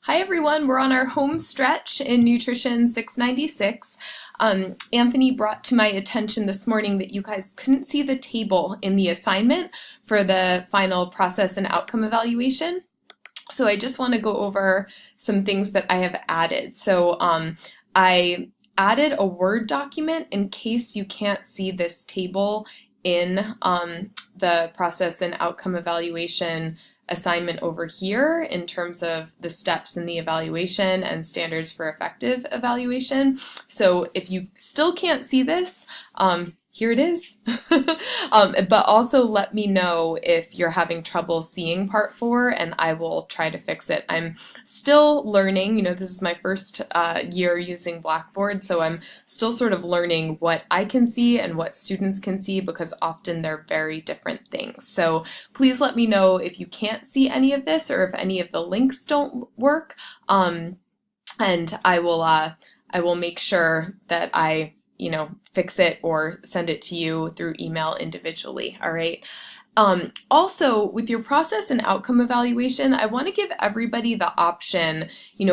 Hi everyone, we're on our home stretch in Nutrition 696. Anthony brought to my attention this morning that you guys couldn't see the table in the assignment for the final process and outcome evaluation. So I just want to go over some things that I have added. I added a Word document in case you can't see this table in the process and outcome evaluation assignment over here in terms of the steps in the evaluation and standards for effective evaluation. So if you still can't see this, here it is. But also let me know if you're having trouble seeing part 4 and I will try to fix it. I'm still learning, this is my first year using Blackboard, so I'm still sort of learning what I can see and what students can see because often they're very different things. So please let me know if you can't see any of this or if any of the links don't work, and I will make sure that I fix it or send it to you through email individually, all right? Also, with your process and outcome evaluation, I want to give everybody the option,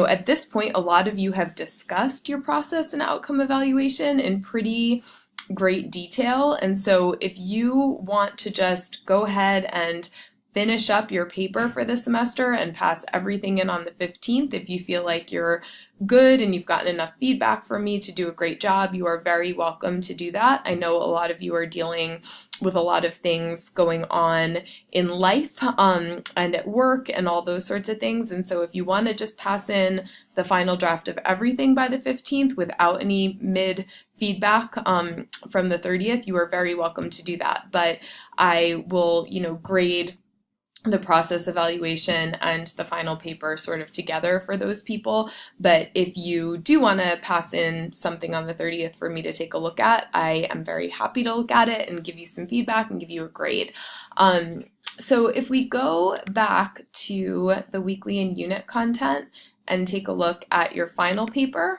at this point, a lot of you have discussed your process and outcome evaluation in pretty great detail, and so if you want to just go ahead and finish up your paper for the semester and pass everything in on the 15th, if you feel like you're good and you've gotten enough feedback from me to do a great job, you are very welcome to do that. I know a lot of you are dealing with a lot of things going on in life and at work and all those sorts of things. And so if you want to just pass in the final draft of everything by the 15th without any mid feedback from the 30th, you are very welcome to do that. But I will, grade the process evaluation and the final paper sort of together for those people. But if you do want to pass in something on the 30th for me to take a look at, I am very happy to look at it and give you some feedback and give you a grade. So if we go back to the weekly and unit content and take a look at your final paper,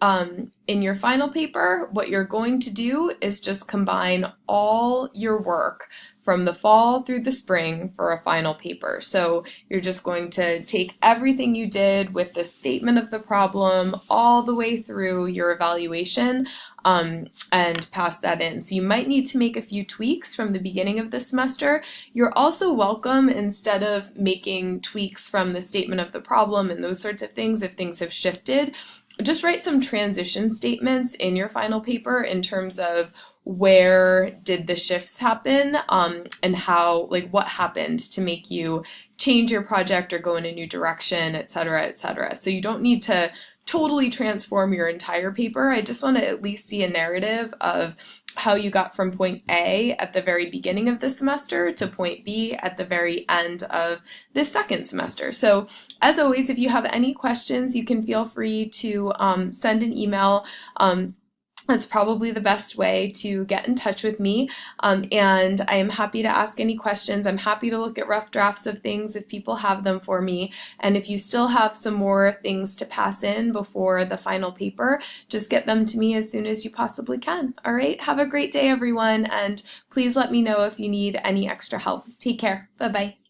in your final paper, what you're going to do is just combine all your work from the fall through the spring for a final paper. So you're just going to take everything you did with the statement of the problem all the way through your evaluation and pass that in. So you might need to make a few tweaks from the beginning of the semester. You're also welcome, instead of making tweaks from the statement of the problem and those sorts of things, if things have shifted, just write some transition statements in your final paper in terms of where did the shifts happen and how, what happened to make you change your project or go in a new direction, et cetera, et cetera. So you don't need to totally transform your entire paper. I just want to at least see a narrative of how you got from point A at the very beginning of the semester to point B at the very end of the second semester. So as always, if you have any questions, you can feel free to send an email. That's probably the best way to get in touch with me, and I am happy to ask any questions. I'm happy to look at rough drafts of things if people have them for me, and if you still have some more things to pass in before the final paper, just get them to me as soon as you possibly can. All right, have a great day, everyone, and please let me know if you need any extra help. Take care. Bye-bye.